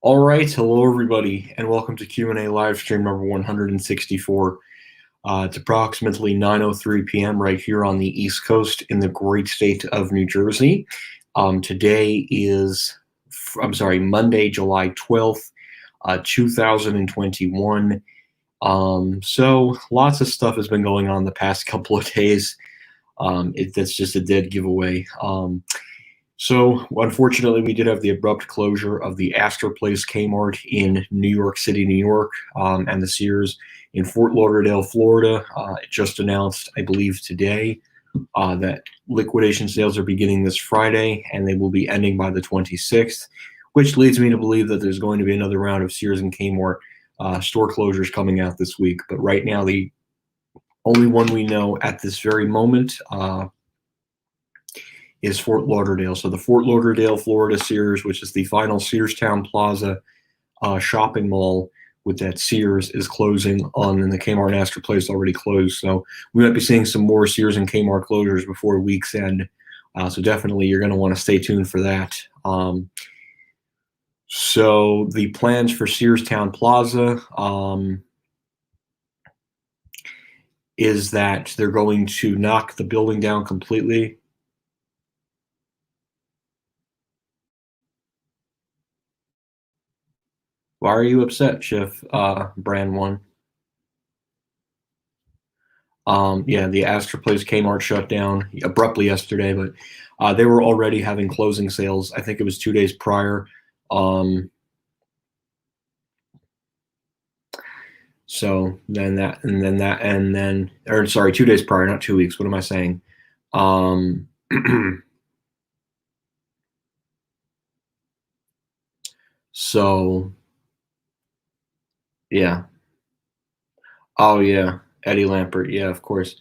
All right, hello everybody, and welcome to Q&A live stream number 164. It's approximately 9:03 p.m. right here on the East Coast in the great state of New Jersey. Today is, Monday, July 12th, 2021. So lots of stuff has been going on the past couple of days. That's just a dead giveaway. So unfortunately, we did have the abrupt closure of the Astor Place Kmart in New York City, New York, and the Sears in Fort Lauderdale, Florida. It just announced, I believe, today that liquidation sales are beginning this Friday, and they will be ending by the 26th, which leads me to believe that there's going to be another round of Sears and Kmart store closures coming out this week. But right now, the only one we know at this very moment is Fort Lauderdale. So the Fort Lauderdale, Florida Sears, which is the final Sears Town Plaza shopping mall with that Sears, is closing on, and the Kmart and Astor Place already closed. So we might be seeing some more Sears and Kmart closures before week's end. So definitely you're going to want to stay tuned for that. So the plans for Sears Town Plaza is that they're going to knock the building down completely. Why are you upset, Chef Brand One? Yeah, the Astor Place Kmart shut down abruptly yesterday, but they were already having closing sales. I think it was 2 days prior. So then that, and then that, and then, or sorry, 2 days prior, not 2 weeks. What am I saying? So yeah. Oh yeah, Eddie Lampert. Yeah, of course.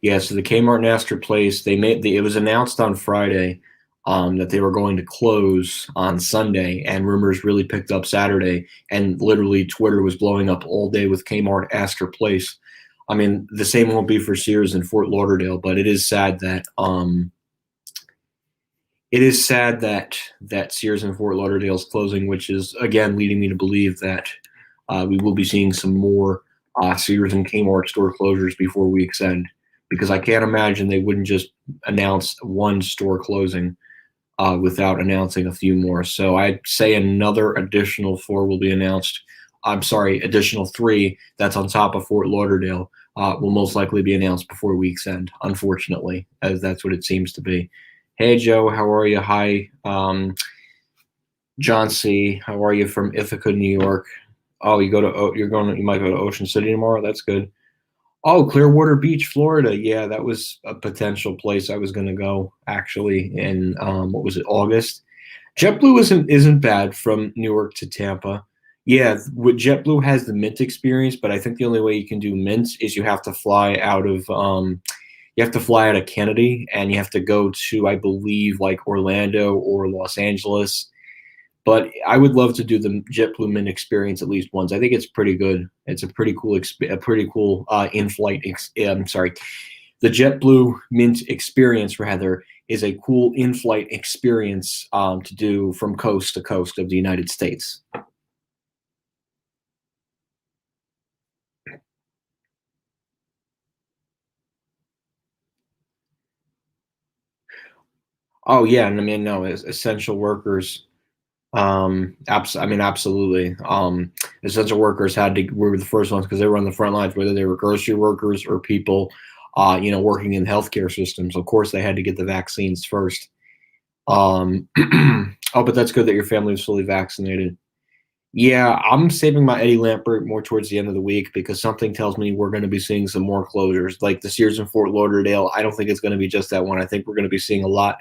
Yeah, so the Kmart and Astor Place, it was announced on Friday that they were going to close on Sunday, and rumors really picked up Saturday, and literally Twitter was blowing up all day with Kmart Astor Place. I mean, the same won't be for Sears in Fort Lauderdale, but it is sad that that Sears in Fort Lauderdale is closing, which is again leading me to believe that we will be seeing some more Sears and Kmart store closures before week's end, because I can't imagine they wouldn't just announce one store closing without announcing a few more. So I'd say another additional 4 will be announced. I'm sorry, additional 3 that's on top of Fort Lauderdale will most likely be announced before week's end, unfortunately, as that's what it seems to be. Hey, Joe, how are you? Hi, John C. How are you from Ithaca, New York? Oh, you might go to Ocean City tomorrow. That's good. Oh, Clearwater Beach, Florida. Yeah, that was a potential place I was going to go actually in what was it, August? JetBlue isn't bad from Newark to Tampa. Yeah, JetBlue has the Mint experience, but I think the only way you can do Mint is you have to fly out of Kennedy, and you have to go to, I believe, like Orlando or Los Angeles. But I would love to do the JetBlue Mint experience at least once. I think it's pretty good. It's a pretty cool in-flight. The JetBlue Mint experience rather is a cool in-flight experience to do from coast to coast of the United States. Oh yeah, and I mean, no, essential workers. Absolutely. Essential workers were the first ones because they were on the front lines, whether they were grocery workers or people, working in healthcare systems. Of course, they had to get the vaccines first. Oh, but that's good that your family is fully vaccinated. Yeah, I'm saving my Eddie Lampert more towards the end of the week because something tells me we're going to be seeing some more closures, like the Sears in Fort Lauderdale. I don't think it's going to be just that one. I think we're going to be seeing a lot.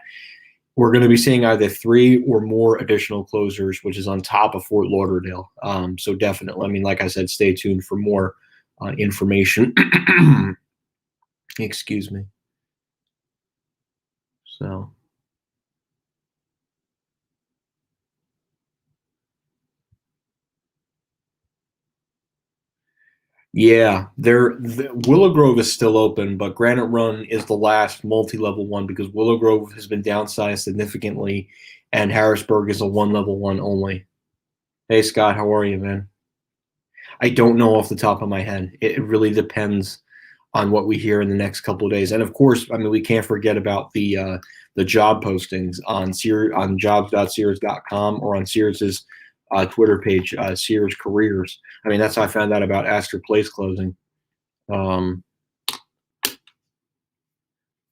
We're going to be seeing either 3 or more additional closures, which is on top of Fort Lauderdale. So definitely, I mean, like I said, stay tuned for more information. Excuse me. So. Yeah, Willow Grove is still open, but Granite Run is the last multi-level one because Willow Grove has been downsized significantly, and Harrisburg is a one-level one only. Hey Scott, how are you, man? I don't know off the top of my head. It really depends on what we hear in the next couple of days. And of course, I mean, we can't forget about the job postings on jobs.Sears.com or on Sears's Twitter page, Sears Careers. I mean, that's how I found out about Astor Place closing. Um,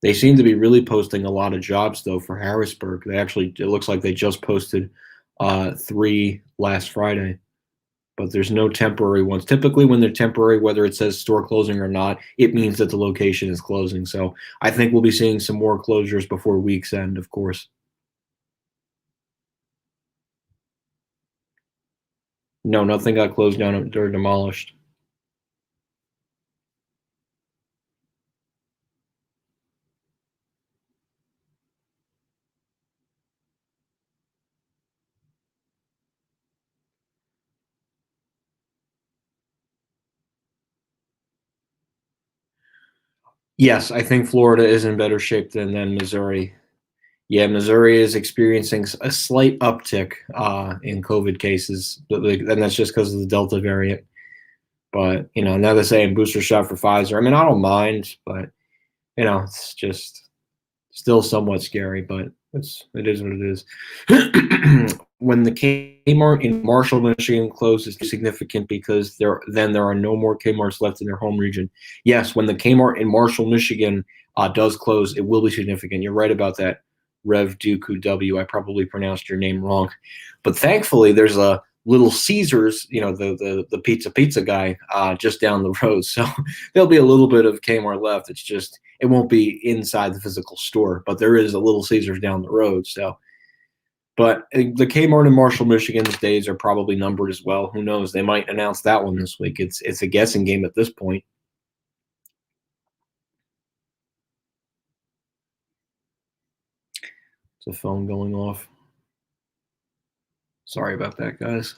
they seem to be really posting a lot of jobs though for Harrisburg. It looks like they just posted three last Friday, but there's no temporary ones. Typically, when they're temporary, whether it says store closing or not, it means that the location is closing. So I think we'll be seeing some more closures before week's end, of course. No, nothing got closed down or demolished. Yes, I think Florida is in better shape than Missouri. Yeah, Missouri is experiencing a slight uptick in COVID cases, and that's just because of the Delta variant. But now they're saying booster shot for Pfizer. I mean, I don't mind, but it's just still somewhat scary. But it is what it is. When the Kmart in Marshall, Michigan closes, it's significant because there are no more Kmart's left in their home region. Yes, when the Kmart in Marshall, Michigan does close, it will be significant. You're right about that, Rev Dooku W. I probably pronounced your name wrong, but thankfully there's a Little Caesars, the pizza guy, just down the road. So there'll be a little bit of Kmart left. It's just it won't be inside the physical store, but there is a Little Caesars down the road. So, but the Kmart in Marshall, Michigan's days are probably numbered as well. Who knows? They might announce that one this week. It's a guessing game at this point. It's a phone going off. Sorry about that, guys.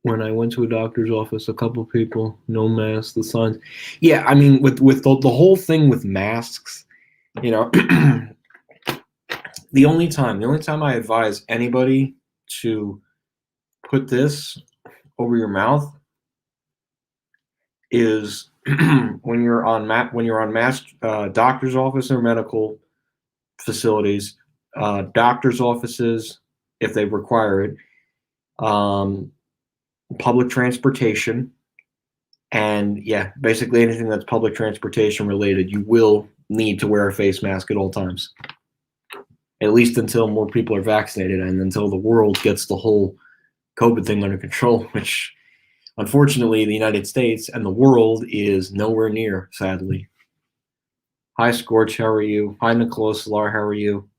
When I went to a doctor's office, a couple people, no masks, the signs. Yeah, I mean, with the whole thing with masks, you know, the only time I advise anybody to put this over your mouth is when you're on mass doctor's office or medical facilities, doctor's offices if they require it, um, public transportation, and yeah, basically anything that's public transportation related, you will need to wear a face mask at all times, at least until more people are vaccinated and until the world gets the whole COVID thing under control, which unfortunately the United States and the world is nowhere near, sadly. Hi, Scorch, how are you? Hi, Nicholas Solar, how are you?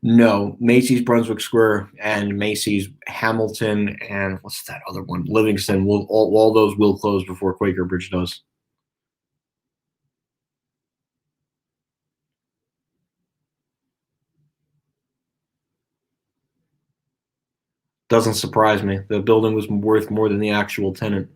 No, Macy's Brunswick Square and Macy's Hamilton and what's that other one? Livingston. Will all those will close before Quaker Bridge does. Doesn't surprise me. The building was worth more than the actual tenant.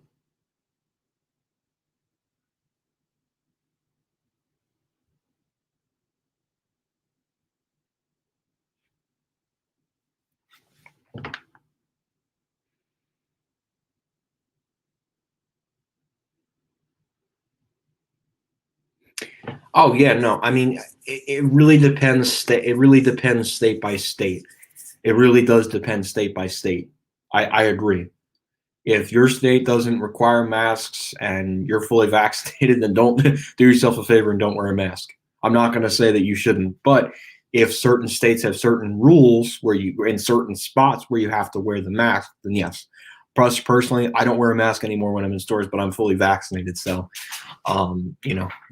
Oh yeah, no. I mean, it really depends. It really depends state by state. It really does depend state by state. I agree. If your state doesn't require masks and you're fully vaccinated, then don't do yourself a favor and don't wear a mask. I'm not going to say that you shouldn't, but if certain states have certain rules where you in certain spots where you have to wear the mask, then yes. Personally, I don't wear a mask anymore when I'm in stores, but I'm fully vaccinated, so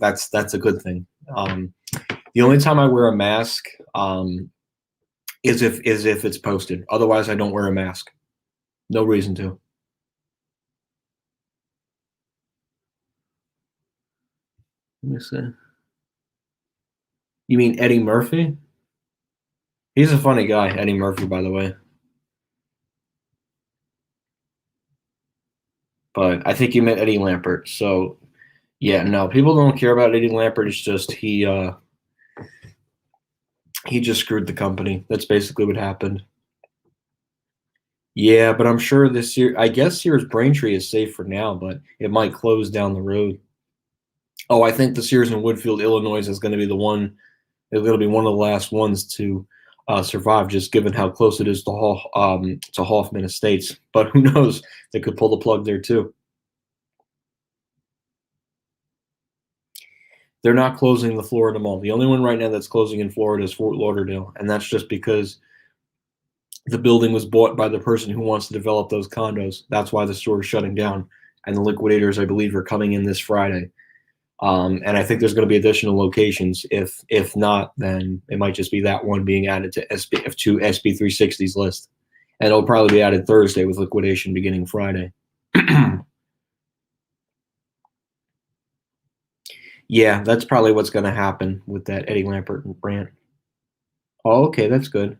that's a good thing. The only time I wear a mask is if it's posted. Otherwise, I don't wear a mask. No reason to. Let me see. You mean Eddie Murphy? He's a funny guy, Eddie Murphy, by the way. But I think you meant Eddie Lampert. So yeah, no, people don't care about Eddie Lampert. It's just he just screwed the company. That's basically what happened. Yeah, but I'm sure this year. I guess Sears Braintree is safe for now, but it might close down the road. Oh, I think the Sears in Woodfield, Illinois, is going to be the one. It's going to be one of the last ones to survive, just given how close it is to to Hoffman Estates. But who knows? They could pull the plug there too. They're not closing the Florida Mall. The only one right now that's closing in Florida is Fort Lauderdale, and that's just because the building was bought by the person who wants to develop those condos. That's why the store is shutting down, and the liquidators, I believe, are coming in this Friday. And I think there's going to be additional locations. If not, then it might just be that one being added to SB360's list, and it'll probably be added Thursday with liquidation beginning Friday. Yeah, that's probably what's going to happen with that Eddie Lampert rant. Oh, okay, that's good.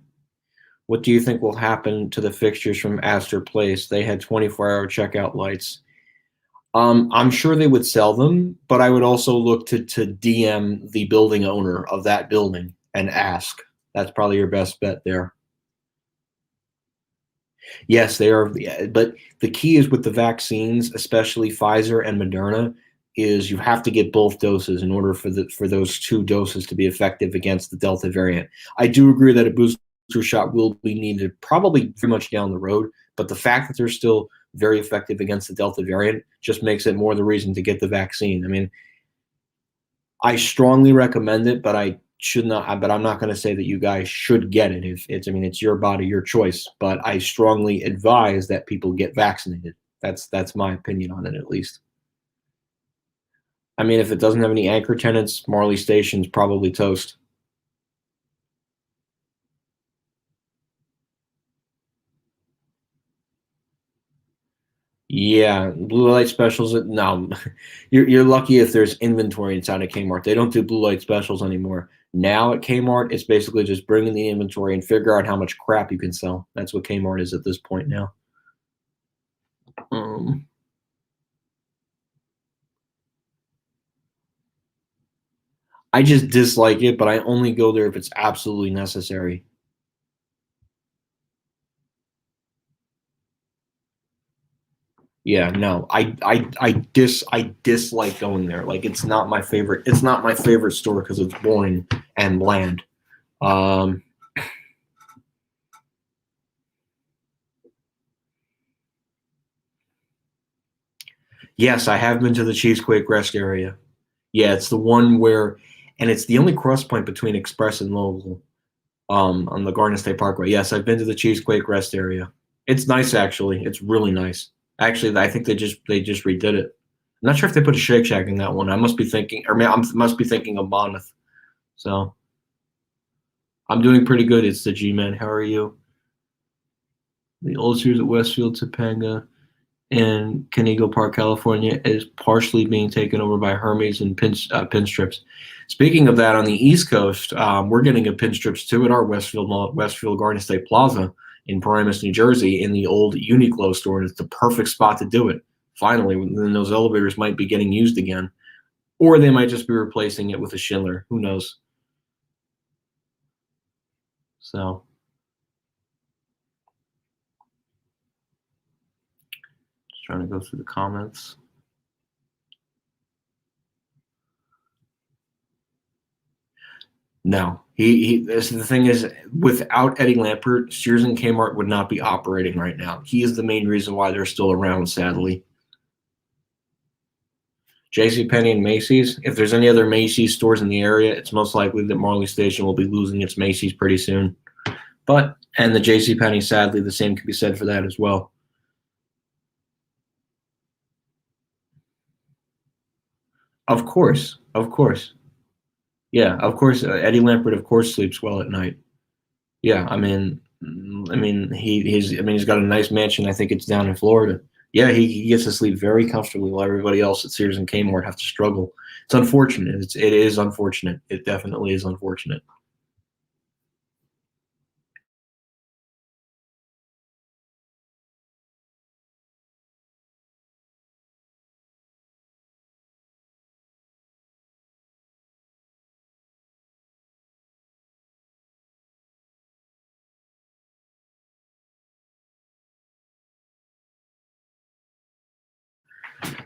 What do you think will happen to the fixtures from Astor Place? They had 24-hour checkout lights. I'm sure they would sell them, but I would also look to DM the building owner of that building and ask. That's probably your best bet there. Yes, they are. Yeah, but the key is with the vaccines, especially Pfizer and Moderna, is you have to get both doses in order for those two doses to be effective against the Delta variant. I do agree that a booster shot will be needed probably very much down the road, but the fact that they're still very effective against the Delta variant just makes it more the reason to get the vaccine. I mean, I strongly recommend it, but I should not. But I'm not going to say that you guys should get it. If it's, I mean, it's your body, your choice. But I strongly advise that people get vaccinated. That's my opinion on it, at least. I mean, if it doesn't have any anchor tenants, Marley Station's probably toast. Yeah, blue light specials. No, you're lucky if there's inventory inside of Kmart. They don't do blue light specials anymore. Now at Kmart, it's basically just bring in the inventory and figure out how much crap you can sell. That's what Kmart is at this point now. Um, I just dislike it, but I only go there if it's absolutely necessary. Yeah, no, I dislike going there. Like it's not my favorite. It's not my favorite store because it's boring and bland. Um, yes, I have been to the Cheesequake Rest area. Yeah, it's the one where, and it's the only cross point between Express and Lowell, on the Garden State Parkway. Yes, I've been to the Cheesequake Rest area. It's nice, actually. It's really nice. Actually, I think they just redid it. I'm not sure if they put a Shake Shack in that one. I must be thinking, or I must be thinking of Monmouth. So I'm doing pretty good. It's the G-Man. How are you? The old series at Westfield, Topanga, and Canigo Park, California, is partially being taken over by Hermes and Pinstrips. Speaking of that, on the East Coast, we're getting a Pinstrips too at our Westfield Garden State Plaza in Paramus, New Jersey, in the old Uniqlo store, and it's the perfect spot to do it. Finally, then those elevators might be getting used again, or they might just be replacing it with a Schindler. Who knows? So, just trying to go through the comments. No, the thing is, without Eddie Lampert, Sears and Kmart would not be operating right now. He is the main reason why they're still around, sadly. JCPenney and Macy's. If there's any other Macy's stores in the area, it's most likely that Marley Station will be losing its Macy's pretty soon. But and the JCPenney, sadly, the same can be said for that as well. Of course, of course, yeah, of course. Eddie Lampert, of course, sleeps well at night. Yeah, he's got a nice mansion. I think it's down in Florida. Yeah, he gets to sleep very comfortably while everybody else at Sears and Kmart have to struggle. It's unfortunate. It is unfortunate. It definitely is unfortunate.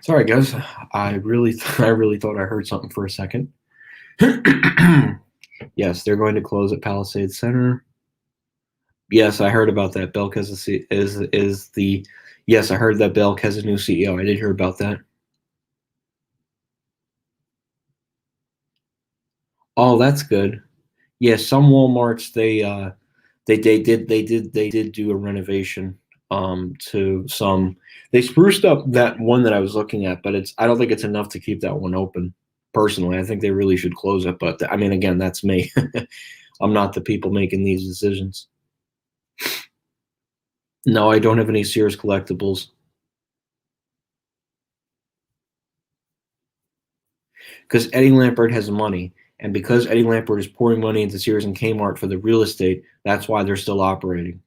Sorry, guys. I really thought I heard something for a second. Yes, they're going to close at Palisades Center. Yes, I heard about that. Belk has a is the Yes, I heard that Belk has a new CEO. I did hear about that. Oh, that's good. Yeah, some Walmarts they did do a renovation to some. They spruced up that one that I was looking at, but it's I don't think it's enough to keep that one open. Personally, I think they really should close it, but I mean again, that's me. I'm not the people making these decisions. No, I don't have any Sears collectibles because Eddie Lampert has money, and because Eddie Lampert is pouring money into Sears and Kmart for the real estate, that's why they're still operating.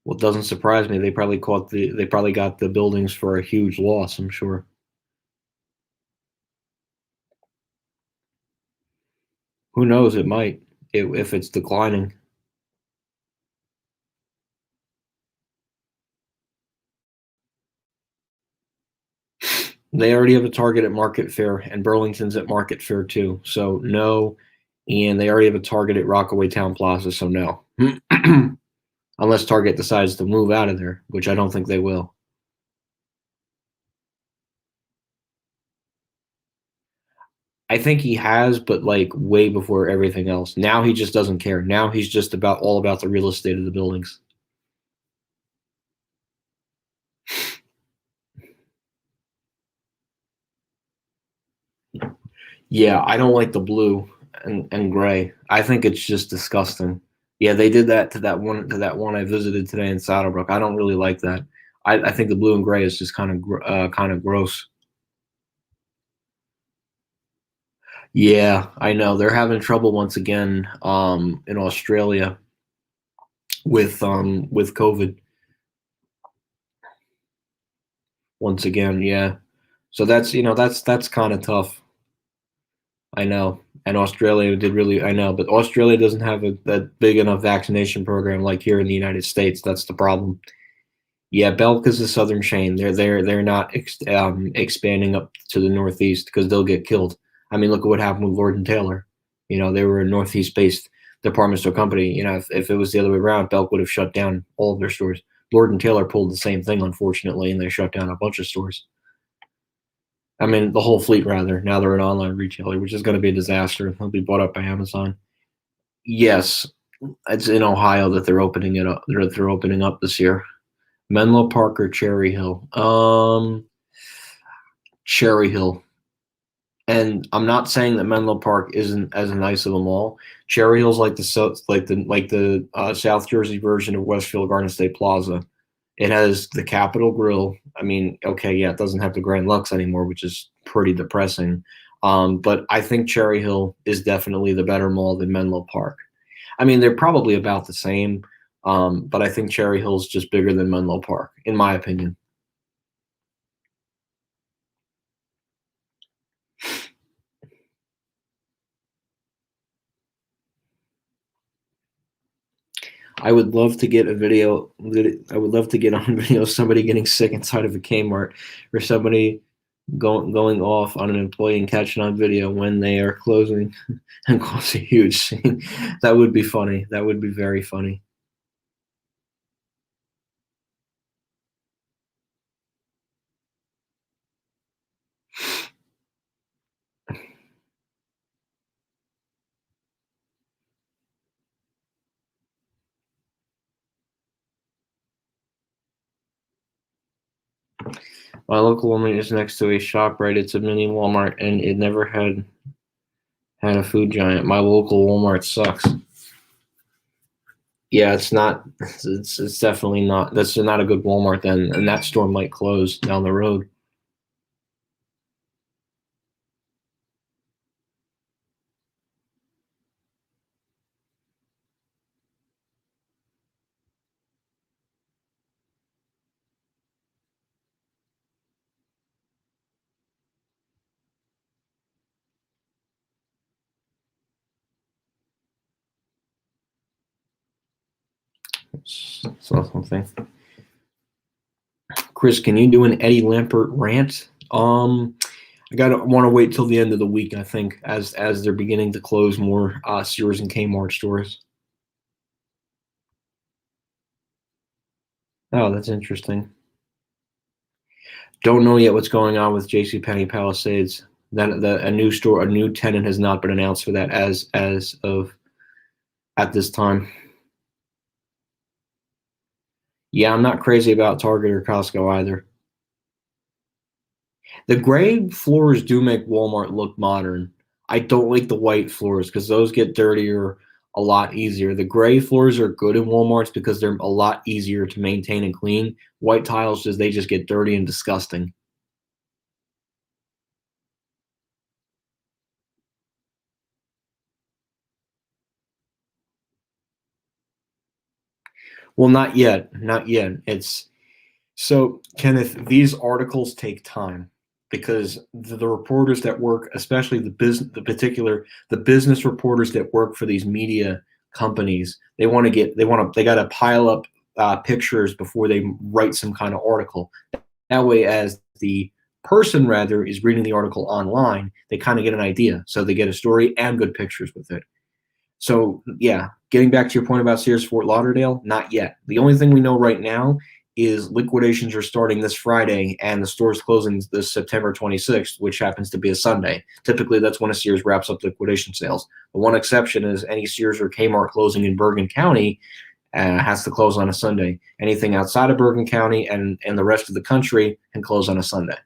Well, it doesn't surprise me. They probably got the buildings for a huge loss, I'm sure. Who knows? It might if it's declining. They already have a Target at Market Fair, and Burlington's at Market Fair too. So no, and they already have a Target at Rockaway Town Plaza. So no, unless Target decides to move out of there, which I don't think they will. I think he has, but like way before everything else. Now he just doesn't care. Now he's just about all about the real estate of the buildings. Yeah, I don't like the blue and gray. I think it's just disgusting. Yeah, they did that to that one I visited today in Saddlebrook. I don't really like that. I think the blue and gray is just kind of gross. Yeah, I know they're having trouble once again in Australia with COVID once again. Yeah, so that's that's kind of tough. I know. And Australia did really, I know, but Australia doesn't have that big enough vaccination program like here in the United States. That's the problem. Yeah, Belk is a southern chain. They're not expanding up to the northeast because they'll get killed. I mean, look at what happened with Lord and Taylor. You know, they were a northeast based department store company. You know, if it was the other way around, Belk would have shut down all of their stores. Lord and Taylor pulled the same thing, unfortunately, and they shut down a bunch of stores. I mean, the whole fleet rather. Now they're an online retailer, which is going to be a disaster. They'll be bought up by Amazon. Yes, it's in Ohio that they're opening it up. They're opening up this year. Menlo Park or Cherry Hill? Cherry Hill. And I'm not saying that Menlo Park isn't as nice of a mall. Cherry Hill's like the South Jersey version of Westfield Garden State Plaza. It has the Capitol Grill. I mean, okay, yeah, it doesn't have the Grand Lux anymore, which is pretty depressing. But I think Cherry Hill is definitely the better mall than Menlo Park. I mean, they're probably about the same, but I think Cherry Hill's just bigger than Menlo Park, in my opinion. I would love to get a video. I would love to get on video of somebody getting sick inside of a Kmart, or somebody going off on an employee and catching on video when they are closing and cause a huge scene. That would be funny. That would be very funny. My local Walmart is next to a shop. Right, it's a mini Walmart, and it never had a food giant. My local Walmart sucks. Yeah, it's not. It's definitely not. That's not a good Walmart then, and that store might close down the road. saw something. Chris, can you do an Eddie Lampert rant? I want to wait till the end of the week, I think, as they're beginning to close more Sears and Kmart stores. Oh, that's interesting. Don't know yet what's going on with JCPenney Palisades. Then a new tenant has not been announced for that as of at this time. Yeah, I'm not crazy about Target or Costco either. The gray floors do make Walmart look modern. I don't like the white floors because those get dirtier a lot easier. The gray floors are good in Walmarts because they're a lot easier to maintain and clean. White tiles they just get dirty and disgusting. Well, not yet. Not yet. It's so, Kenneth, these articles take time because the reporters that work, especially the business reporters that work for these media companies, they got to pile up pictures before they write some kind of article. That way, as the person rather is reading the article online, they kind of get an idea. So they get a story and good pictures with it. So yeah, getting back to your point about Sears Fort Lauderdale, not yet. The only thing we know right now is liquidations are starting this Friday and the store's closing this September 26th, which happens to be a Sunday. Typically, that's when a Sears wraps up liquidation sales. The one exception is any Sears or Kmart closing in Bergen County has to close on a Sunday. Anything outside of Bergen County and the rest of the country can close on a Sunday.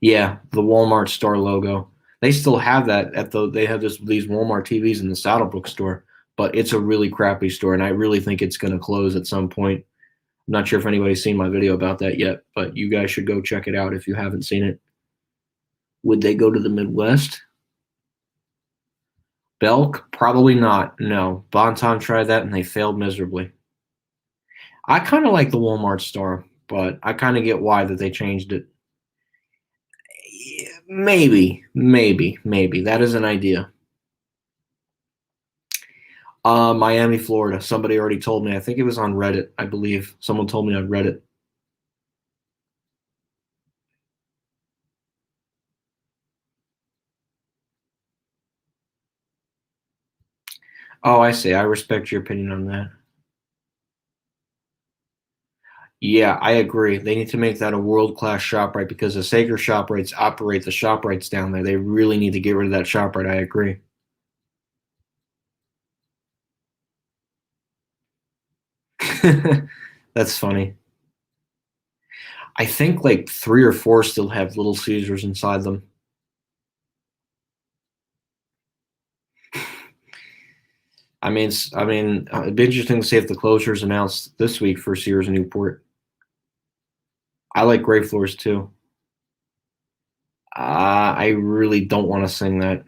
Yeah, the Walmart Star logo. They still have that they have these Walmart TVs in the Saddlebrook store, but it's a really crappy store, and I really think it's going to close at some point. I'm not sure if anybody's seen my video about that yet, but you guys should go check it out if you haven't seen it. Would they go to the Midwest? Belk? Probably not. No. Bon-Ton tried that, and they failed miserably. I kind of like the Walmart store, but I kind of get why that they changed it. Maybe. That is an idea. Miami, Florida. Somebody already told me. I think it was on Reddit, I believe. Someone told me on Reddit. Oh, I see. I respect your opinion on that. Yeah, I agree. They need to make that a world-class ShopRite because the Sager ShopRites operate the ShopRites down there. They really need to get rid of that ShopRite. I agree. That's funny. I think like 3 or 4 still have Little Caesars inside them. It'd be interesting to see if the closures announced this week for Sears and Newport. I like gray floors too. I really don't want to sing that.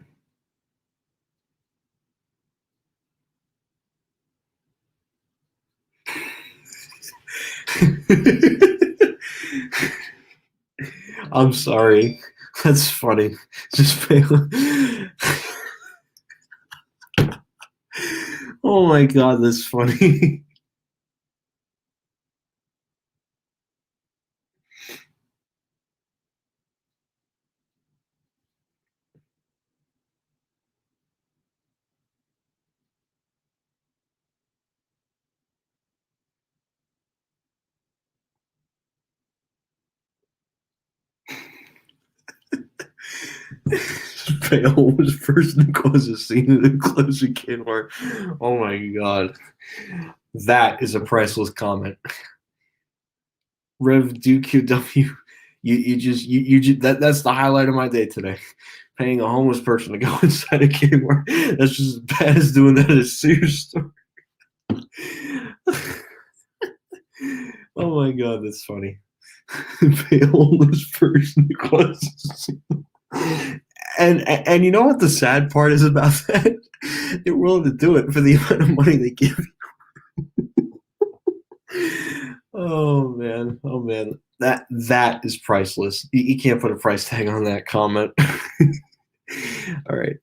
I'm sorry. That's funny. Just fail. Oh my god, that's funny. Fail was first to cause a scene in the closing Kmart. Oh my god. That is a priceless comment. Rev DQW. That's the highlight of my day today. Paying a homeless person to go inside a Kmart. That's just as bad as doing that at a Sears store. Oh my god, that's funny. Pay a homeless person to cause and you know what the sad part is about that? They're willing to do it for the amount of money they give you. Oh man, that is priceless. You can't put a price tag on that comment. All right.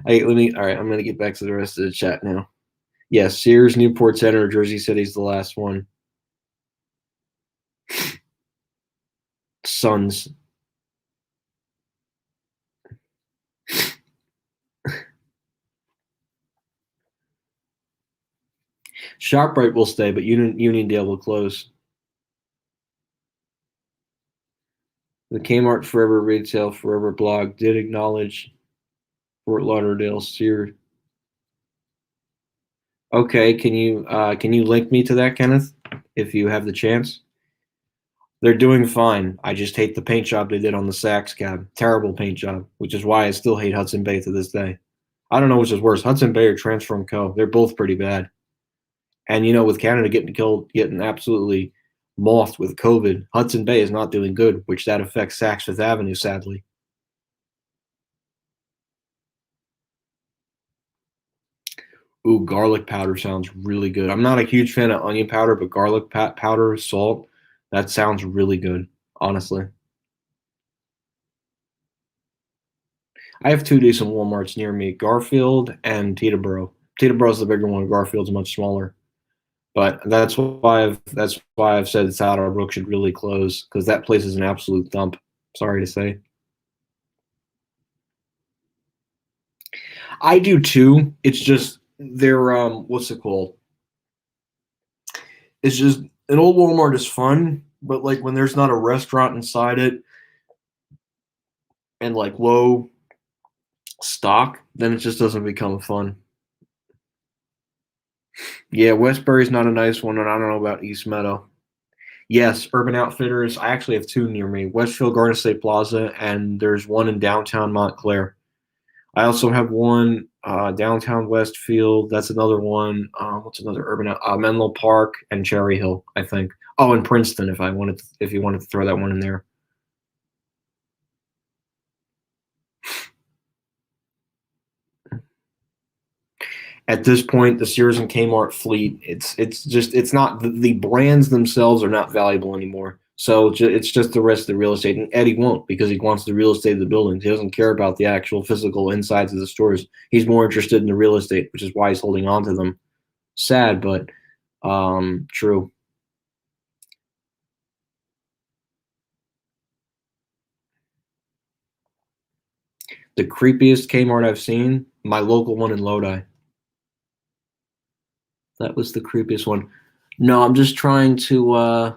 Hey, let me. All right, I'm gonna get back to the rest of the chat now. Yes, Sears, Newport Center, Jersey City's the last one. Suns. ShopRite will stay, but Uniondale will close. The Kmart Forever Retail Forever blog did acknowledge Fort Lauderdale Sears. Okay, can you link me to that, Kenneth, if you have the chance? They're doing fine. I just hate the paint job they did on the Saks cab. Terrible paint job, which is why I still hate Hudson Bay to this day. I don't know which is worse, Hudson Bay or Transform Co. They're both pretty bad. And with Canada getting absolutely mouthed with COVID, Hudson Bay is not doing good, which that affects Saks Fifth Avenue, sadly. Ooh, garlic powder sounds really good. I'm not a huge fan of onion powder, but garlic powder, salt, that sounds really good, honestly. I have two decent Walmarts near me, Garfield and Teterboro. Teterboro's the bigger one, Garfield's much smaller. But that's why I've said Saddlebrook should really close because that place is an absolute dump. Sorry to say. I do too. It's just they're what's it called? It's just an old Walmart is fun, but like when there's not a restaurant inside it and like low stock, then it just doesn't become fun. Yeah, Westbury's not a nice one, and I don't know about East Meadow. Yes, Urban Outfitters. I actually have two near me: Westfield Garden State Plaza, and there's one in downtown Montclair. I also have one downtown Westfield. That's another one. What's another urban? Menlo Park and Cherry Hill, I think. Oh, and Princeton, if you wanted to throw that one in there. At this point, the Sears and Kmart fleet, it's not the brands themselves are not valuable anymore. So it's just the rest of the real estate, and Eddie won't because he wants the real estate of the buildings. He doesn't care about the actual physical insides of the stores. He's more interested in the real estate, which is why he's holding on to them. Sad, but true. The creepiest Kmart I've seen, my local one in Lodi. That was the creepiest one. No, I'm just trying to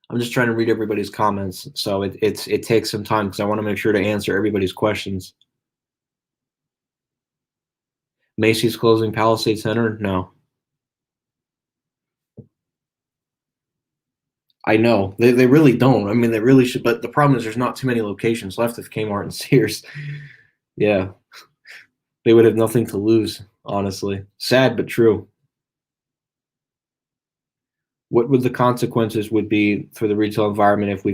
read everybody's comments. So it takes some time because I want to make sure to answer everybody's questions. Macy's closing Palisade Center? No. I know. They really don't. I mean they really should, but the problem is there's not too many locations left of Kmart and Sears. Yeah. They would have nothing to lose, honestly. Sad but true. What would the consequences would be for the retail environment if we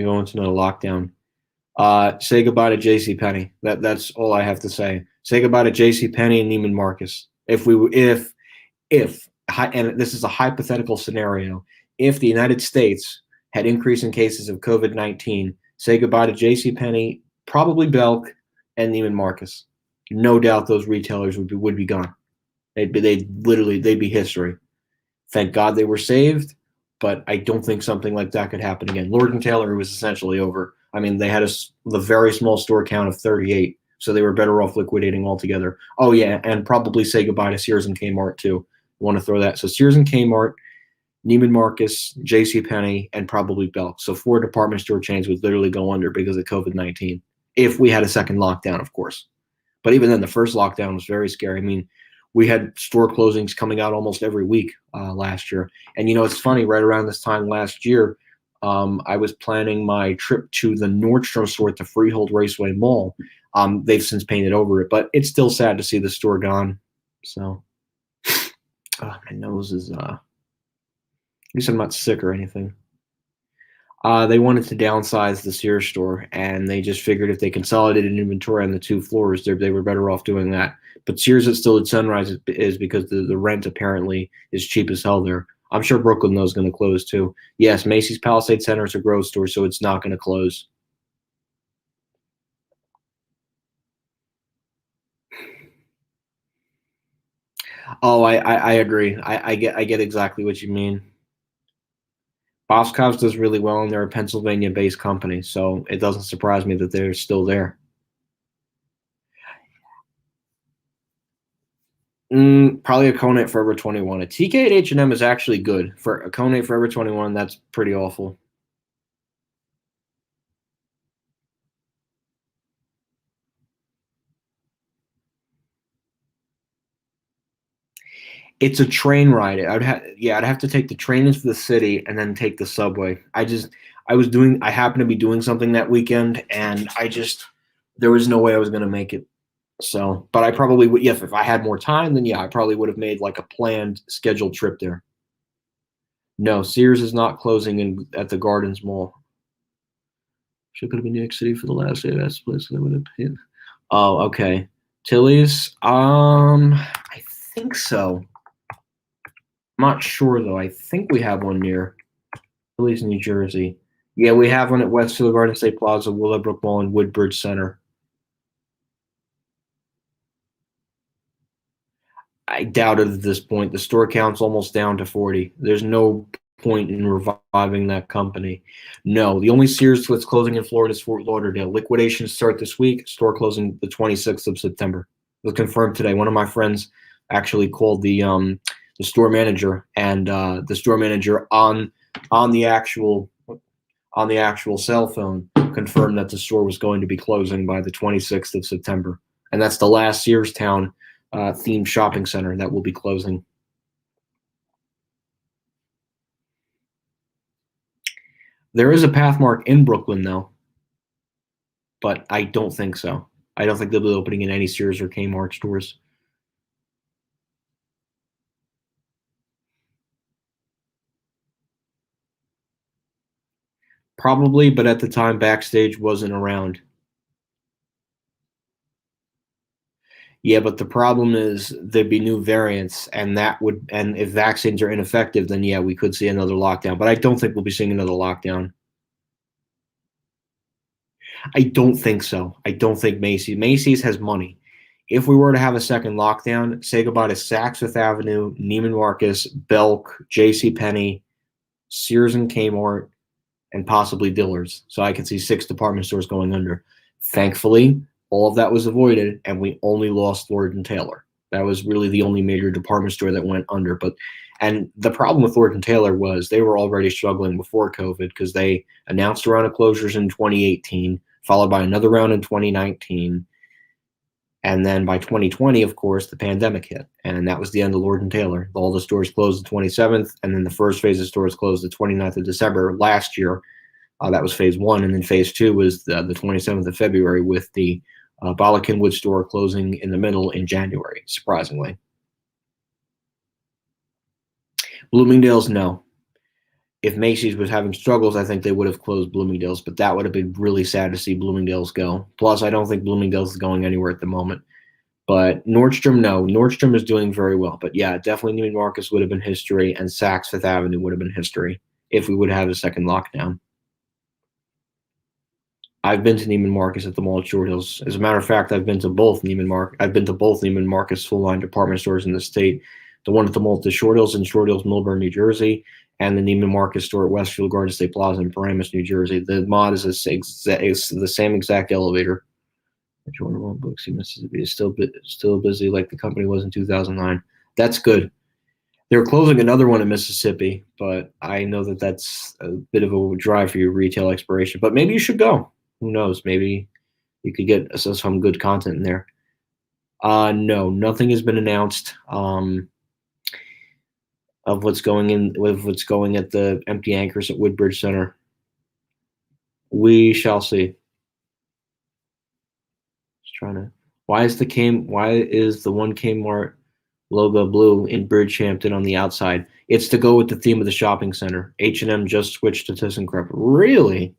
go into another lockdown? Say goodbye to J.C. Penney. That's all I have to say. Say goodbye to J.C. Penney and Neiman Marcus. If and this is a hypothetical scenario, if the United States had increasing cases of COVID-19, say goodbye to J.C. Penney, probably Belk, and Neiman Marcus. No doubt those retailers would be gone. They'd be history. Thank God they were saved, but I don't think something like that could happen again. Lord and Taylor was essentially over. I mean, they had the very small store count of 38, so they were better off liquidating altogether. Oh yeah, and probably say goodbye to Sears and Kmart too. I want to throw that. So Sears and Kmart, Neiman Marcus, J.C. Penney, and probably Belk. So 4 department store chains would literally go under because of COVID-19 if we had a second lockdown, of course. But even then, the first lockdown was very scary. I mean, we had store closings coming out almost every week last year. And it's funny, right around this time last year, I was planning my trip to the Nordstrom store at the Freehold Raceway Mall. They've since painted over it, but it's still sad to see the store gone. So, my nose is, at least I'm not sick or anything. They wanted to downsize the Sears store, and they just figured if they consolidated inventory on the 2 floors, they were better off doing that. But Sears is still at Sunrise is because the rent apparently is cheap as hell there. I'm sure Brooklyn though is going to close too. Yes, Macy's Palisade Center is a growth store, so it's not going to close. Oh, I agree. I get exactly what you mean. Boscov's does really well, and they're a Pennsylvania-based company, so it doesn't surprise me that they're still there. Probably a Kone at Forever 21. A TK at H&M is actually good. For a Kone at Forever 21, that's pretty awful. It's a train ride. I'd have to take the train into the city and then take the subway. I happened to be doing something that weekend, and there was no way I was going to make it. So, but I probably would, yeah, if I had more time, then yeah, I probably would have made like a planned scheduled trip there. No, Sears is not closing at the Gardens Mall. Should have been New York City for the last day. That's the place that would have been. Oh, okay. Tilly's. I think so. I'm not sure though. I think we have one near Tilly's, New Jersey. Yeah, we have one at Westfield Garden State Plaza, Willowbrook Mall, and Woodbridge Center. I doubt it at this point. The store count's almost down to 40. There's no point in reviving that company. No, the only Sears that's closing in Florida is Fort Lauderdale. Liquidations start this week. Store closing the 26th of September. It was confirmed today. One of my friends actually called the store manager, and the store manager on the actual on the actual cell phone confirmed that the store was going to be closing by the 26th of September, and that's the last Sears Town themed shopping center that will be closing. There is a Pathmark in Brooklyn though, but I don't think so. I don't think they'll be opening in any Sears or Kmart stores. Probably, but at the time, Backstage wasn't around. Yeah, but the problem is there'd be new variants, and if vaccines are ineffective, then yeah, we could see another lockdown. But I don't think we'll be seeing another lockdown. I don't think so. I don't think Macy's has money. If we were to have a second lockdown, say goodbye to Saks Fifth Avenue, Neiman Marcus, Belk, J.C. Penney, Sears and Kmart, and possibly Dillard's. So I could see six department stores going under. Thankfully, all of that was avoided, and we only lost Lord and Taylor. That was really the only major department store that went under. And the problem with Lord and Taylor was they were already struggling before COVID because they announced a round of closures in 2018, followed by another round in 2019. And then by 2020, of course, the pandemic hit, and that was the end of Lord and Taylor. All the stores closed the 27th, and then the first phase of stores closed the 29th of December last year. That was phase one, and then phase two was the 27th of February with the Bala Cynwyd store closing in the middle in January, surprisingly. Bloomingdale's, no. If Macy's was having struggles, I think they would have closed Bloomingdale's, but that would have been really sad to see Bloomingdale's go. Plus, I don't think Bloomingdale's is going anywhere at the moment. But Nordstrom, no. Nordstrom is doing very well. But yeah, definitely Neiman Marcus would have been history, and Saks Fifth Avenue would have been history if we would have a second lockdown. I've been to Neiman Marcus at the Mall of Short Hills. As a matter of fact, I've been to both Neiman Marcus full line department stores in the state. The one at the Mall of Short Hills in Short Hills, Millburn, New Jersey, and the Neiman Marcus store at Westfield Garden State Plaza in Paramus, New Jersey. The mod is the same exact elevator. Jordan One Books, Mississippi is still busy like the company was in 2009. That's good. They're closing another one in Mississippi, but I know that that's a bit of a drive for your retail expiration. But maybe you should go. Who knows? Maybe you could get some good content in there. No, nothing has been announced of what's going at the empty anchors at Woodbridge Center. We shall see. Just trying to. Why is the one Kmart logo blue in Bridgehampton on the outside? It's to go with the theme of the shopping center. H&M just switched to ThyssenKrupp. Really?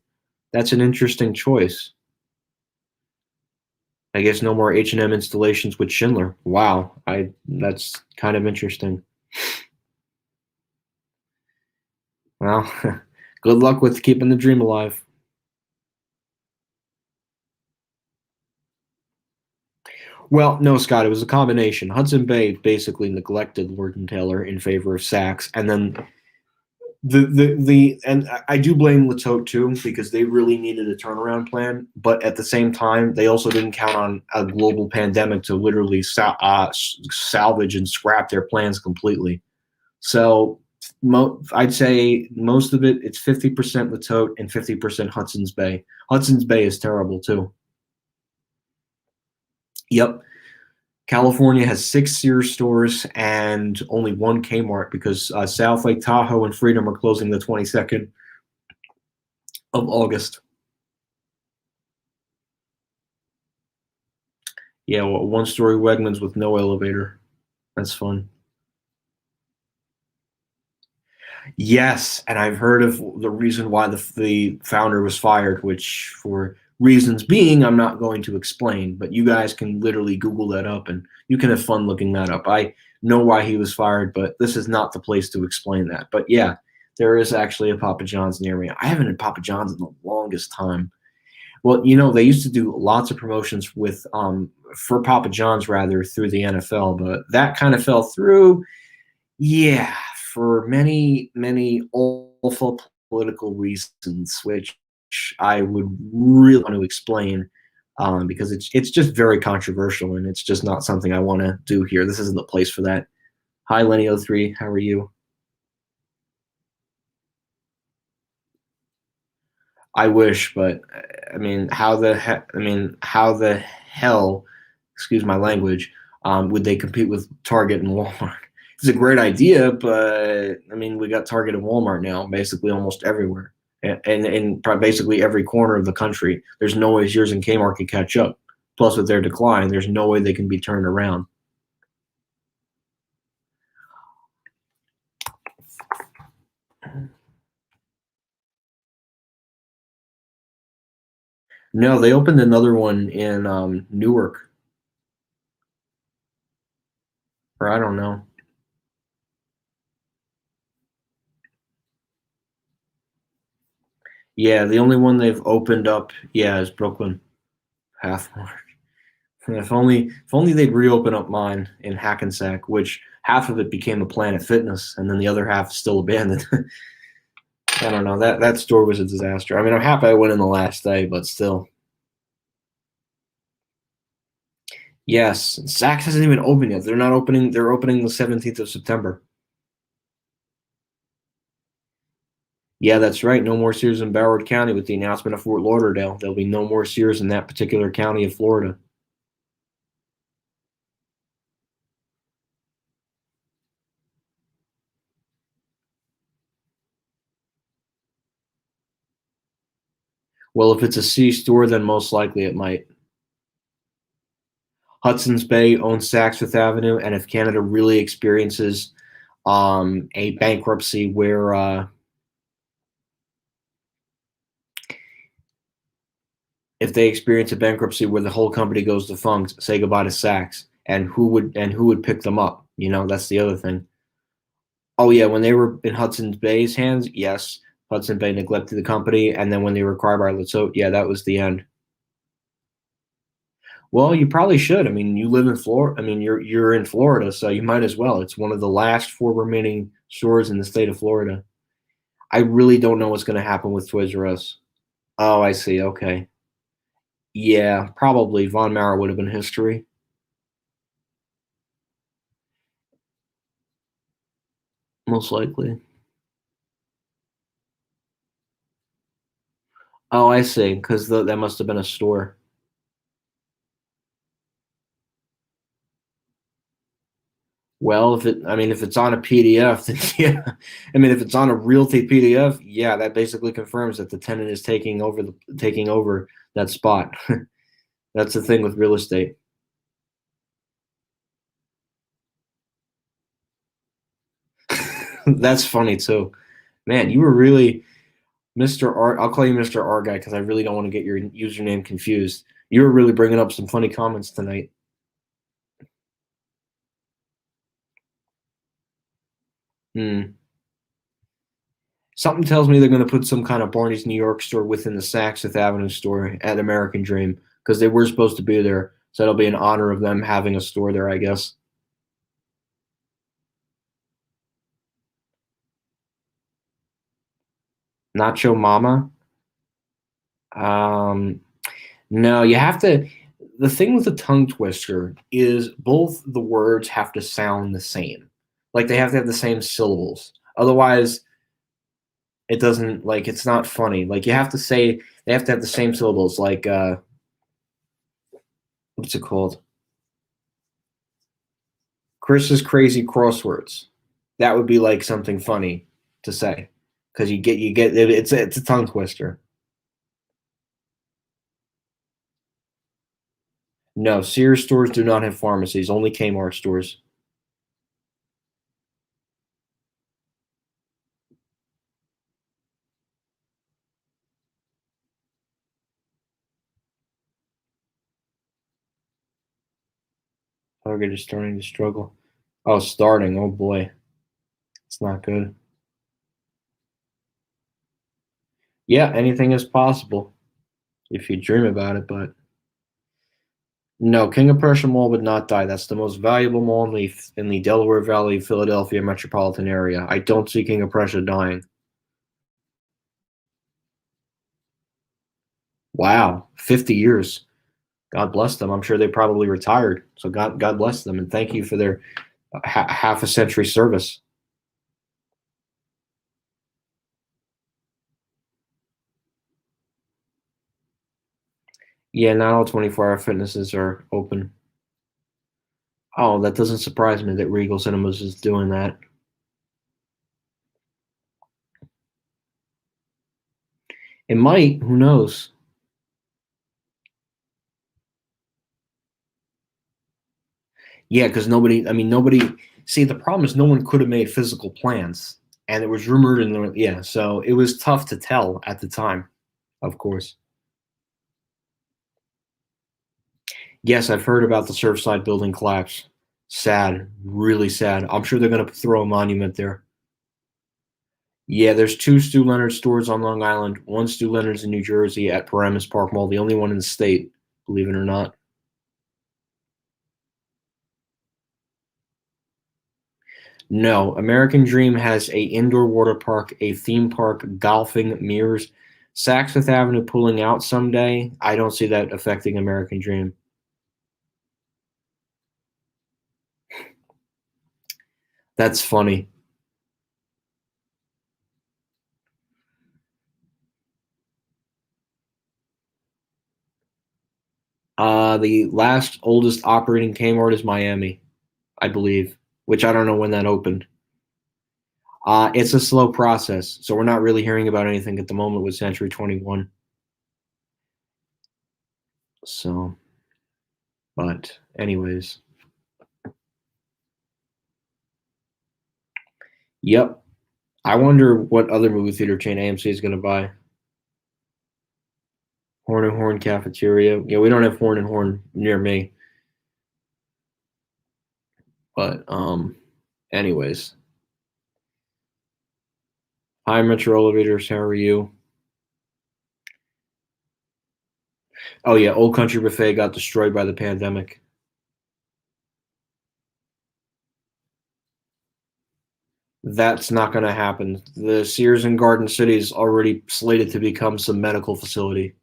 That's an interesting choice. I guess no more H&M installations with Schindler. Wow, I that's kind of interesting. Well, good luck with keeping the dream alive. Well, no, Scott, it was a combination. Hudson Bay basically neglected Lord and Taylor in favor of Saks, and then the and I do blame Latote too because they really needed a turnaround plan, but at the same time, they also didn't count on a global pandemic to literally salvage and scrap their plans completely. So I'd say most of it, it's 50% Latote and 50% Hudson's Bay. Hudson's Bay is terrible too. Yep. California has 6 Sears stores and only one Kmart because South Lake Tahoe and Freedom are closing the 22nd of August. Yeah, well, one-story Wegmans with no elevator. That's fun. Yes, and I've heard of the reason why the founder was fired, which for reasons being I'm not going to explain, but you guys can literally Google that up and you can have fun looking that up. I know why he was fired, but this is not the place to explain that. But yeah, there is actually a Papa John's near me. I haven't had Papa John's in the longest time. Well, they used to do lots of promotions with for Papa John's rather through the NFL, but that kind of fell through. Yeah, for many, many awful political reasons, which I would really want to explain, because it's just very controversial and it's just not something I want to do here. This isn't the place for that. Hi, Lenny03, how are you? I wish, but how the hell, excuse my language, would they compete with Target and Walmart? It's a great idea, but I mean, we got Target and Walmart now, basically almost everywhere, and in basically every corner of the country. There's no way Sears and Kmart can catch up. Plus, with their decline, there's no way they can be turned around. No, they opened another one in Newark, or I don't know. Yeah, the only one they've opened up, yeah, is Brooklyn Pathmark. If only they'd reopen up mine in Hackensack, which half of it became a Planet Fitness, and then the other half is still abandoned. I don't know. That store was a disaster. I mean, I'm happy I went in the last day, but still. Yes, Saks hasn't even opened yet. They're not opening. They're opening the 17th of September. Yeah, that's right. No more Sears in Broward County with the announcement of Fort Lauderdale. There'll be no more Sears in that particular county of Florida. Well, if it's a C store, then most likely it might. Hudson's Bay owns Saks Fifth Avenue, and if Canada really experiences a bankruptcy where if they experience a bankruptcy where the whole company goes defunct, say goodbye to Saks, and who would pick them up? That's the other thing. Oh yeah, when they were in Hudson's Bay's hands, yes, Hudson Bay neglected the company, and then when they were acquired by Latote, yeah, that was the end. Well, you probably should. I mean, you live in Florida. I mean, you're in Florida, so you might as well. It's one of the last four remaining stores in the state of Florida. I really don't know what's going to happen with Toys R Us. Oh, I see. Okay. Yeah, probably Von Mara would have been history, most likely. Oh, I see. Because that must have been a store. Well, if it's on a PDF, then yeah. I mean, if it's on a Realty PDF, yeah, that basically confirms that the tenant is taking over that spot. That's the thing with real estate. That's funny too. Man, you were really Mr. R. I'll call you Mr. R guy because I really don't want to get your username confused. You were really bringing up some funny comments tonight. Hmm. Something tells me they're going to put some kind of Barney's New York store within the Saks Fifth Avenue store at American Dream because they were supposed to be there. So it'll be in honor of them having a store there, I guess. Nacho Mama. Um, no, you have to. The thing with the tongue twister is both the words have to sound the same. Like they have to have the same syllables. Otherwise, it doesn't like it's not funny. Like you have to say they have to have the same syllables. Like what's it called? Chris's crazy crosswords. That would be like something funny to say because you get it's a tongue twister. No, Sears stores do not have pharmacies. Only Kmart stores. Target is starting to struggle. Oh, starting. Oh boy, it's not good. Yeah, anything is possible if you dream about it. But no, King of Prussia Mall would not die. That's the most valuable mall in the Delaware Valley, Philadelphia metropolitan area. I don't see King of Prussia dying. Wow, 50 years. God bless them. I'm sure they probably retired. So God bless them, and thank you for their half a century service. Yeah, not all 24-hour fitnesses are open. Oh, that doesn't surprise me that Regal Cinemas is doing that. It might. Who knows? Yeah, because nobody. I mean, nobody. See, the problem is no one could have made physical plans, and it was rumored, and yeah, so it was tough to tell at the time. Of course. Yes, I've heard about the Surfside building collapse. Sad, really sad. I'm sure they're going to throw a monument there. Yeah, there's two Stu Leonard stores on Long Island. One Stu Leonard's in New Jersey at Paramus Park Mall, the only one in the state, believe it or not. No, American Dream has a indoor water park, a theme park, golfing, mirrors. Saks Fifth Avenue pulling out someday. I don't see that affecting American Dream. That's funny. The last oldest operating Kmart is Miami, I believe, which I don't know when that opened. It's a slow process, so we're not really hearing about anything at the moment with Century 21. So, but anyways, yep. I wonder what other movie theater chain AMC is going to buy. Horn and Horn Cafeteria. Yeah, we don't have Horn and Horn near me, but anyways. Hi, Metro Elevators. How are you? Oh yeah, Old Country Buffet got destroyed by the pandemic. That's not going to happen. The Sears and Garden City is already slated to become some medical facility.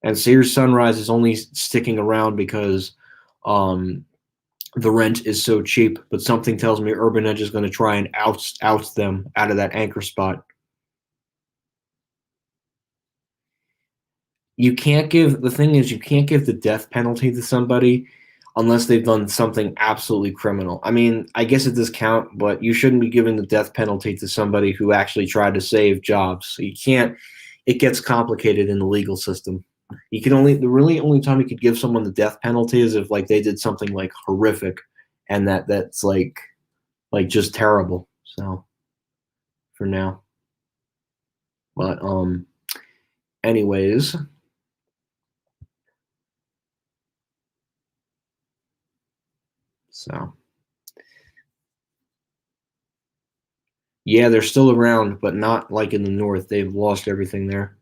And Sears Sunrise is only sticking around because um, the rent is so cheap. But something tells me Urban Edge is going to try and oust them out of that anchor spot. You can't give the thing is you can't give the death penalty to somebody unless they've done something absolutely criminal. I mean, I guess it does count, but you shouldn't be giving the death penalty to somebody who actually tried to save jobs. So you can't. It gets complicated in the legal system. You can only the really only time you could give someone the death penalty is if like they did something like horrific, and that's like just terrible. So for now, but anyways, so yeah, they're still around, but not like in the north. They've lost everything there.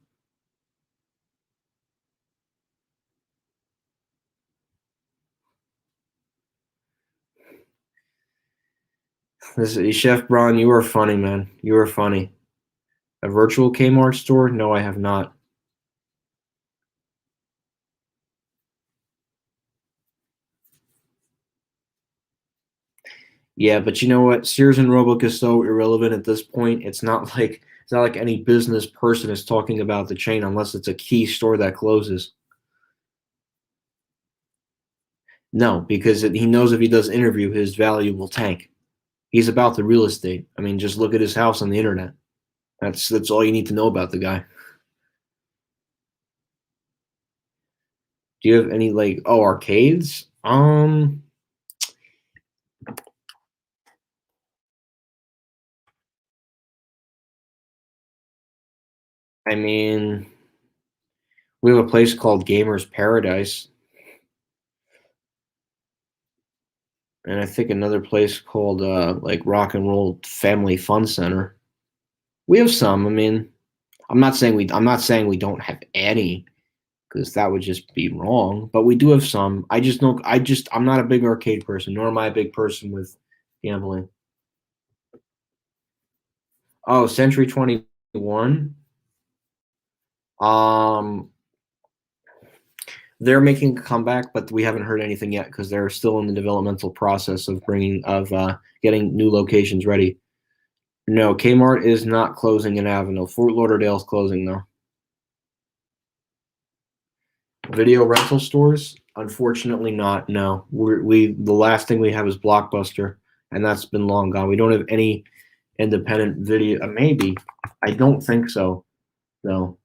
This Chef Braun, you are funny, man. You are funny. A virtual Kmart store? No, I have not. Yeah, but you know what? Sears and Roebuck is so irrelevant at this point. It's not like any business person is talking about the chain unless it's a key store that closes. No, because he knows if he does interview, his value will tank. He's about the real estate. I mean, just look at his house on the internet. That's all you need to know about the guy. Do you have any arcades? I mean, we have a place called Gamers Paradise, and I think another place called like Rock and Roll Family Fun Center. We have some. I mean, I'm not saying we don't have any because that would just be wrong, but we do have some. I just know I'm not a big arcade person, nor am I a big person with gambling. Oh, Century 21. Um, they're making a comeback, but we haven't heard anything yet because they're still in the developmental process of getting new locations ready. No, Kmart is not closing in Avenel. Fort Lauderdale's closing though. Video rental stores? Unfortunately, not. No, we the last thing we have is Blockbuster, and that's been long gone. We don't have any independent video. Maybe I don't think so. No,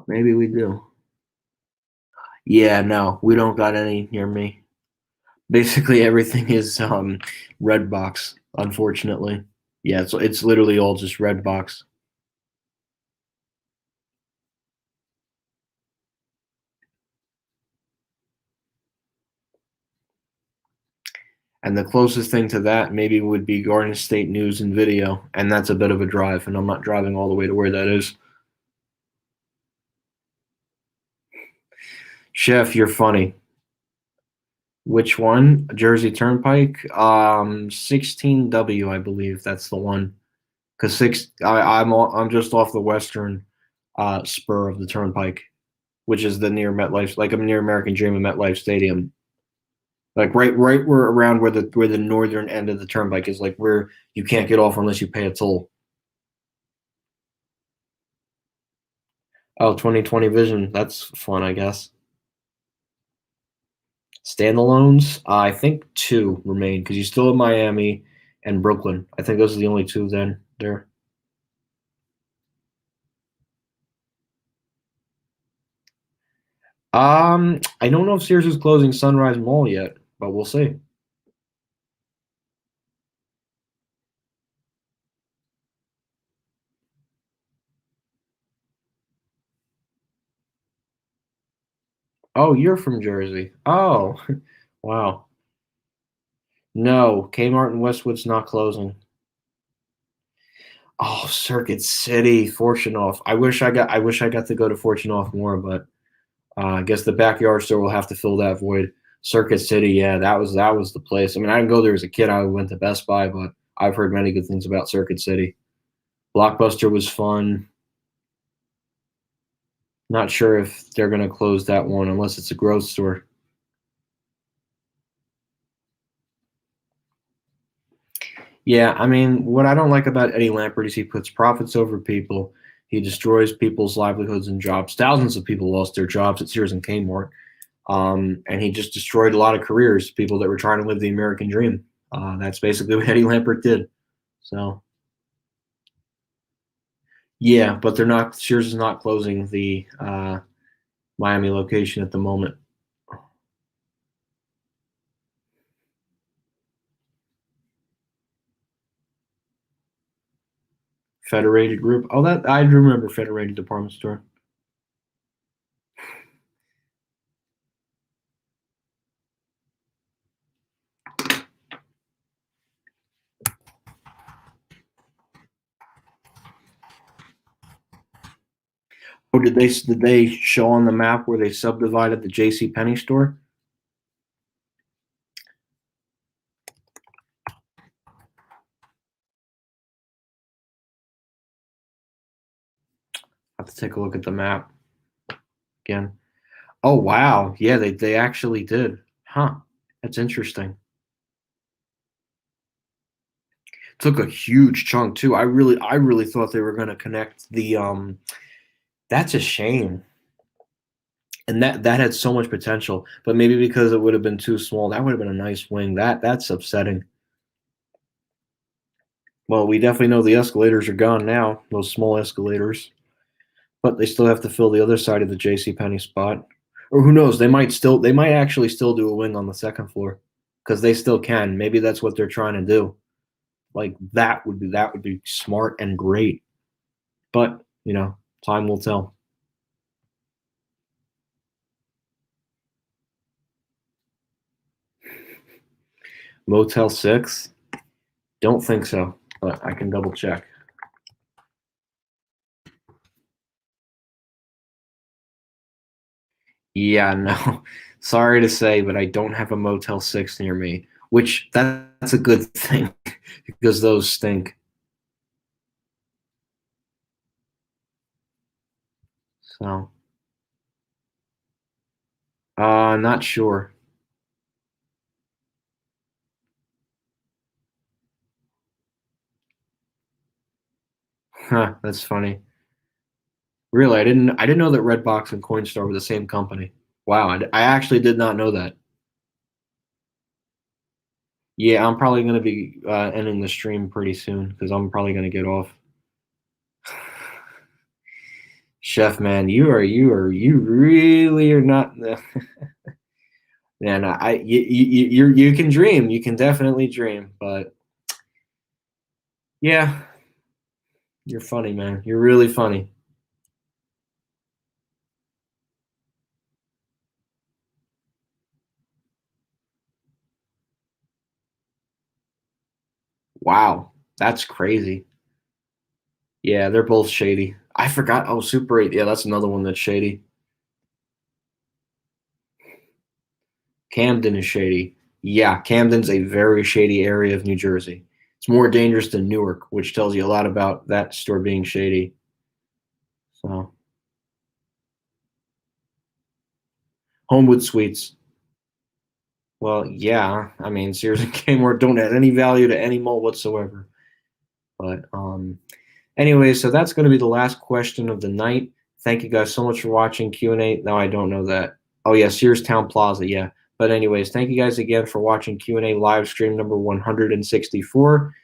maybe we do. Yeah, no, we don't got any near me. Basically, everything is Redbox. Unfortunately, yeah, it's literally all just Redbox. And the closest thing to that maybe would be Garden State News and Video, and that's a bit of a drive, and I'm not driving all the way to where that is. Chef, you're funny. Which one? Jersey Turnpike? 16W, I believe that's the one. Cause I'm just off the western spur of the Turnpike, which is the near MetLife, like I'm near American Dream and MetLife Stadium. Like right where around where the northern end of the Turnpike is, like where you can't get off unless you pay a toll. Oh, 2020 Vision. That's fun, I guess. Standalones, I think two remain because you still have Miami and Brooklyn. I think those are the only two then there. I don't know if Sears is closing Sunrise Mall yet, but we'll see. Oh, you're from Jersey. Oh, wow. No, Kmart in Westwood's not closing. Oh, Circuit City, Fortunoff. I wish I got to go to Fortunoff more, but I guess the backyard store will have to fill that void. Circuit City, yeah, that was the place. I mean, I didn't go there as a kid. I went to Best Buy, but I've heard many good things about Circuit City. Blockbuster was fun. Not sure if they're gonna close that one unless it's a growth store. Yeah, I mean, what I don't like about Eddie Lampert is he puts profits over people. He destroys people's livelihoods and jobs. Thousands of people lost their jobs at Sears and Kmart. And he just destroyed a lot of careers, people that were trying to live the American dream. That's basically what Eddie Lampert did. So, yeah, but they're not. Sears is not closing the Miami location at the moment. Federated Group. Oh, that I remember Federated Department Store. Oh, did they show on the map where they subdivided the J.C. Penney store? I have to take a look at the map again. Oh wow, yeah, they actually did. Huh. That's interesting. Took a huge chunk too. I really thought they were gonna connect the that's a shame. And that had so much potential, but maybe because it would have been too small, that would have been a nice wing. That's upsetting. Well, we definitely know the escalators are gone now, those small escalators. But they still have to fill the other side of the J.C. Penney spot. Or who knows, they might actually still do a wing on the second floor. Because they still can. Maybe that's what they're trying to do. Like that would be smart and great. But, time will tell. Motel 6? Don't think so, but I can double check. Yeah, no. Sorry to say, but I don't have a Motel 6 near me, which that's a good thing because those stink. So, not sure. Huh, that's funny. Really, I didn't know that Redbox and Coinstar were the same company. Wow, I actually did not know that. Yeah, I'm probably gonna be ending the stream pretty soon because I'm probably gonna get off. Chef man, you really are not. Man, you can dream, you can definitely dream, but yeah, you're funny, man. You're really funny. Wow, that's crazy. Yeah, they're both shady. I forgot. Oh, Super 8. Yeah, that's another one that's shady. Camden is shady. Yeah, Camden's a very shady area of New Jersey. It's more dangerous than Newark, which tells you a lot about that store being shady. So, Homewood Suites. Well, yeah. I mean, Sears and Kmart don't add any value to any mall whatsoever. But anyway, so that's going to be the last question of the night. Thank you guys so much for watching Q&A. No, I don't know that. Oh yeah, Sears Town Plaza. Yeah. But anyways, thank you guys again for watching Q&A live stream number 164.